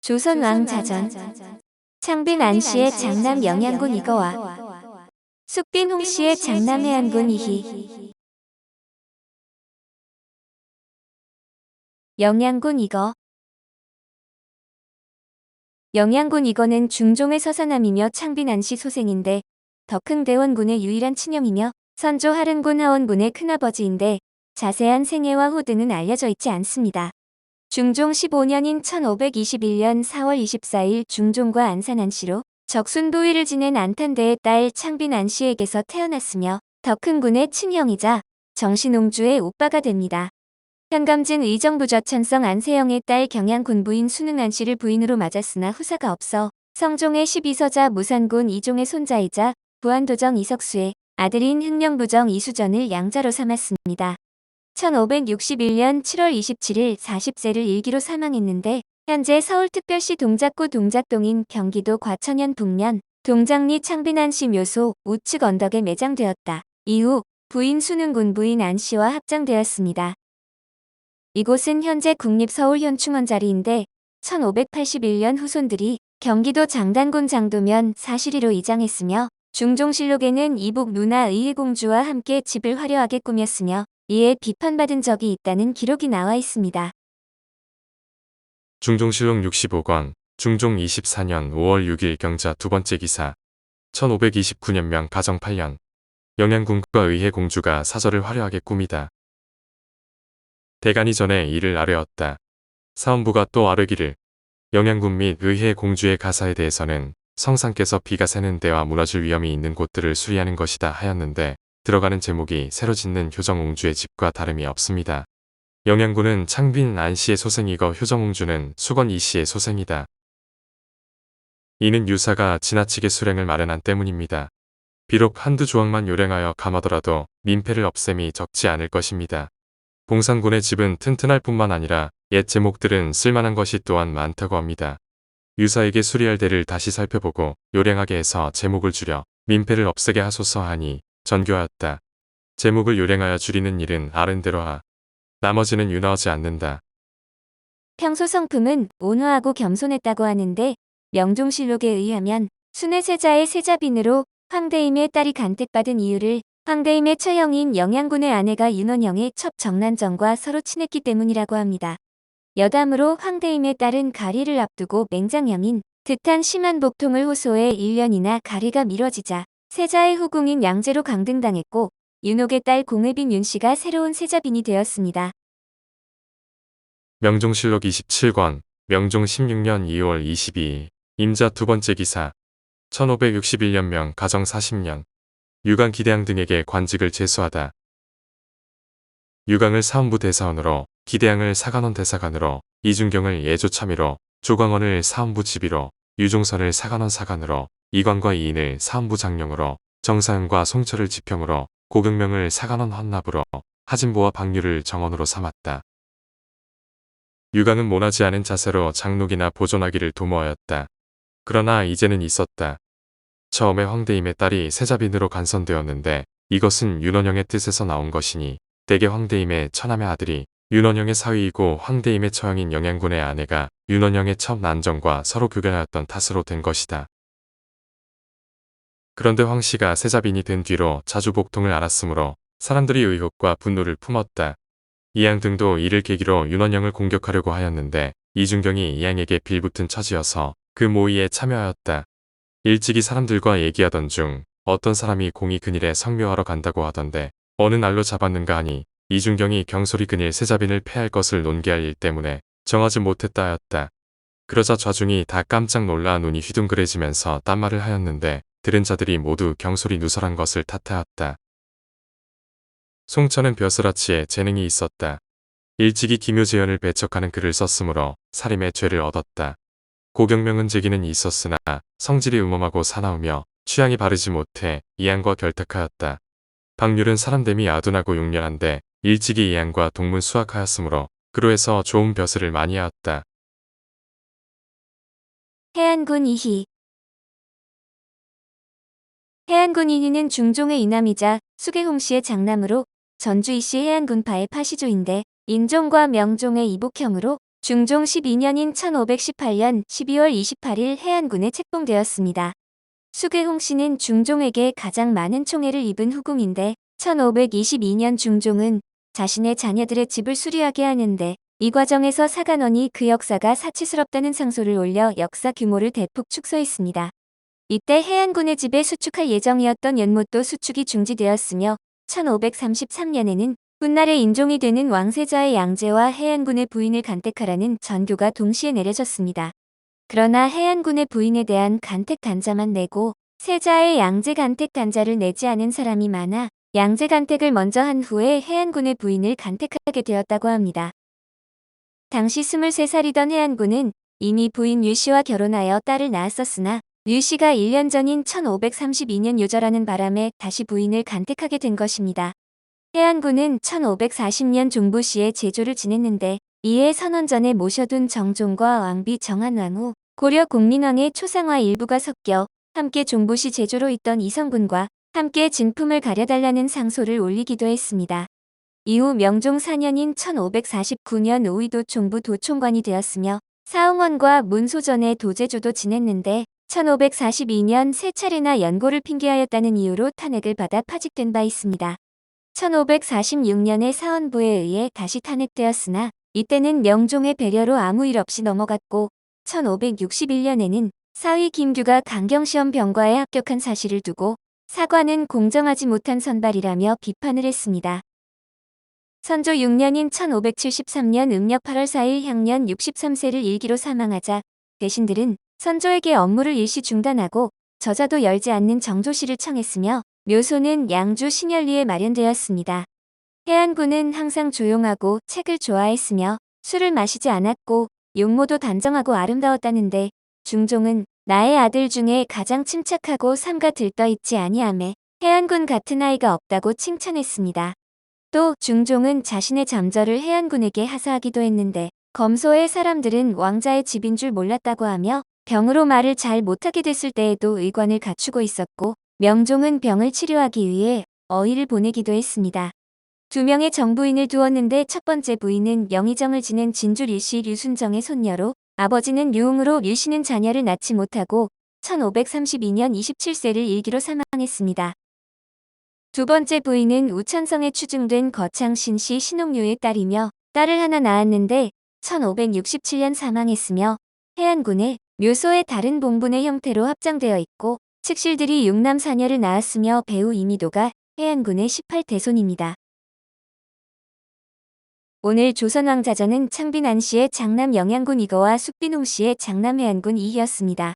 조선왕 자전. 창빈 안씨의 장남 영양군 이거와 숙빈 홍씨의 장남 해안군 이희. 영양군 이거. 영양군 이거는 중종의 서사남이며 창빈 안씨 소생인데 덕흥대원군의 유일한 친형이며 선조 하른군 하원군의 큰아버지인데 자세한 생애와 호등은 알려져 있지 않습니다. 중종 15년인 1521년 4월 24일 중종과 안산 안씨로 적순도위를 지낸 안탄대의 딸 창빈 안씨에게서 태어났으며 덕흥군의 친형이자 정신옹주의 오빠가 됩니다. 현감진 의정부저천성 안세영의 딸 경양군 부인 순흥 안씨를 부인으로 맞았으나 후사가 없어 성종의 12서자 무산군 이종의 손자이자 부안도정 이석수의 아들인 흥령부정 이수전을 양자로 삼았습니다. 1561년 7월 27일 40세를 일기로 사망했는데 현재 서울특별시 동작구 동작동인 경기도 과천현 북면 동작리 창빈 안씨 묘소 우측 언덕에 매장되었다. 이후 부인 순흥군 부인 안씨와 합장되었습니다. 이곳은 현재 국립서울현충원 자리인데 1581년 후손들이 경기도 장단군 장도면 사시리로 이장했으며 중종실록에는 이복 누나 의혜공주와 함께 집을 화려하게 꾸몄으며 이에 비판받은 적이 있다는 기록이 나와 있습니다. 중종실록 65권 중종 24년 5월 6일 경자 두 번째 기사 1529년명 가정 8년 영양군과 의혜공주가 사절을 화려하게 꾸미다. 대간이 전에 이를 아뢰었다. 사원부가 또 아뢰기를 영양군 및 의혜공주의 가사에 대해서는 성상께서 비가 새는 데와 무너질 위험이 있는 곳들을 수리하는 것이다 하였는데 들어가는 제목이 새로 짓는 효정옹주의 집과 다름이 없습니다. 영양군은 창빈 안씨의 소생이고 효정옹주는 수건 이씨의 소생이다. 이는 유사가 지나치게 수랭을 마련한 때문입니다. 비록 한두 조항만 요령하여 감하더라도 민폐를 없앰이 적지 않을 것입니다. 봉산군의 집은 튼튼할 뿐만 아니라 옛 제목들은 쓸만한 것이 또한 많다고 합니다. 유사에게 수리할 데를 다시 살펴보고 요량하게 해서 제목을 줄여 민폐를 없애게 하소서 하니 전교하였다. 제목을 요량하여 줄이는 일은 아른대로 하. 나머지는 윤허하지 않는다. 평소 성품은 온화하고 겸손했다고 하는데 명종실록에 의하면 순의 세자의 세자빈으로 황대임의 딸이 간택받은 이유를 황대임의 처형인 영양군의 아내가 윤원영의 첩 정난정과 서로 친했기 때문이라고 합니다. 여담으로 황대임의 딸은 가리를 앞두고 맹장염인 듯한 심한 복통을 호소해 1년이나 가리가 미뤄지자 세자의 후궁인 양제로 강등당했고 윤옥의 딸 공회빈 윤씨가 새로운 세자빈이 되었습니다. 명종실록 27권 명종 16년 2월 22일 임자 두 번째 기사 1561년명 가정 40년 유강 기대양 등에게 관직을 제수하다. 유강을 사원부 대사원으로 기대양을 사간원 대사관으로 이준경을 예조참의로 조광원을 사원부 지비로 유종선을 사간원 사관으로 이광과 이인을 사원부 장령으로 정사현과 송철을 지평으로 고경명을 사간원 헌납으로 하진보와 박유를 정원으로 삼았다. 유강은 모나지 않은 자세로 장록이나 보존하기를 도모하였다. 그러나 이제는 있었다. 처음에 황대임의 딸이 세자빈으로 간선되었는데 이것은 윤원영의 뜻에서 나온 것이니 대개 황대임의 처남의 아들이 윤원영의 사위이고 황대임의 처형인 영양군의 아내가 윤원영의 첩 난정과 서로 교견하였던 탓으로 된 것이다. 그런데 황씨가 세자빈이 된 뒤로 자주 복통을 앓았으므로 사람들이 의혹과 분노를 품었다. 이양 등도 이를 계기로 윤원영을 공격하려고 하였는데 이준경이 이양에게 빌붙은 처지여서 그 모의에 참여하였다. 일찍이 사람들과 얘기하던 중 어떤 사람이 공이 그닐에 성묘하러 간다고 하던데 어느 날로 잡았는가 하니 이준경이 경솔이 그닐 세자빈을 패할 것을 논개할 일 때문에 정하지 못했다 하였다. 그러자 좌중이 다 깜짝 놀라 눈이 휘둥그레지면서 딴말을 하였는데 들은 자들이 모두 경솔이 누설한 것을 탓하였다. 송천은 벼슬아치에 재능이 있었다. 일찍이 기묘재현을 배척하는 글을 썼으므로 살인의 죄를 얻었다. 고경명은 재기는 있었으나 성질이 음험하고 사나우며 취향이 바르지 못해 이양과 결탁하였다. 박률은 사람됨이 아둔하고 용렬한데 일찍이 이양과 동문 수학하였으므로 그로 해서 좋은 벼슬을 많이 하였다. 해안군 이희. 해안군 이희는 중종의 이남이자 수계홍씨의 장남으로 전주 이씨 해안군파의 파시조인데 인종과 명종의 이복형으로 중종 12년인 1518년 12월 28일 해안군에 책봉되었습니다. 수계홍 씨는 중종에게 가장 많은 총애를 입은 후궁인데 1522년 중종은 자신의 자녀들의 집을 수리하게 하는데 이 과정에서 사간원이 그 역사가 사치스럽다는 상소를 올려 역사 규모를 대폭 축소했습니다. 이때 해안군의 집에 수축할 예정이었던 연못도 수축이 중지되었으며 1533년에는 훗날에 인종이 되는 왕세자의 양제와 해안군의 부인을 간택하라는 전교가 동시에 내려졌습니다. 그러나 해안군의 부인에 대한 간택 간자만 내고 세자의 양제 간택 간자를 내지 않은 사람이 많아 양제 간택을 먼저 한 후에 해안군의 부인을 간택하게 되었다고 합니다. 당시 23살이던 해안군은 이미 부인 류씨와 결혼하여 딸을 낳았었으나 류씨가 1년 전인 1532년 요절하는 바람에 다시 부인을 간택하게 된 것입니다. 해안군은 1540년 종부시에 제조를 지냈는데 이에 선원전에 모셔둔 정종과 왕비 정한왕후, 고려 공민왕의 초상화 일부가 섞여 함께 종부시 제조로 있던 이성군과 함께 진품을 가려달라는 상소를 올리기도 했습니다. 이후 명종 4년인 1549년 오이도 총부 도총관이 되었으며 사흥원과 문소전의 도제조도 지냈는데 1542년 세 차례나 연고를 핑계하였다는 이유로 탄핵을 받아 파직된 바 있습니다. 1546년에 사헌부에 의해 다시 탄핵되었으나 이때는 명종의 배려로 아무 일 없이 넘어갔고 1561년에는 사위 김규가 강경시험 병과에 합격한 사실을 두고 사관은 공정하지 못한 선발이라며 비판을 했습니다. 선조 6년인 1573년 음력 8월 4일 향년 63세를 일기로 사망하자 대신들은 선조에게 업무를 일시 중단하고 저자도 열지 않는 정조시를 청했으며 묘소는 양주 신열리에 마련되었습니다. 해안군은 항상 조용하고 책을 좋아했으며 술을 마시지 않았고 용모도 단정하고 아름다웠다는데 중종은 나의 아들 중에 가장 침착하고 삼가 들떠있지 아니하매 해안군 같은 아이가 없다고 칭찬했습니다. 또 중종은 자신의 잠저를 해안군에게 하사하기도 했는데 검소의 사람들은 왕자의 집인 줄 몰랐다고 하며 병으로 말을 잘 못하게 됐을 때에도 의관을 갖추고 있었고 명종은 병을 치료하기 위해 어의를 보내기도 했습니다. 2명의 정부인을 두었는데 첫 번째 부인은 영의정을 지낸 진주 류씨 류순정의 손녀로 아버지는 유흥으로 류씨는 자녀를 낳지 못하고 1532년 27세를 일기로 사망했습니다. 두 번째 부인은 우천성에 추증된 거창신씨 신옥류의 딸이며 딸을 하나 낳았는데 1567년 사망했으며 해안군의 묘소의 다른 봉분의 형태로 합장되어 있고 측실들이 6남 4녀를 낳았으며 배우 이미도가 해안군의 18대손입니다. 오늘 조선왕자전은 창빈 안씨의 장남 영양군 이거와 숙빈 홍씨의 장남 해안군 이희였습니다.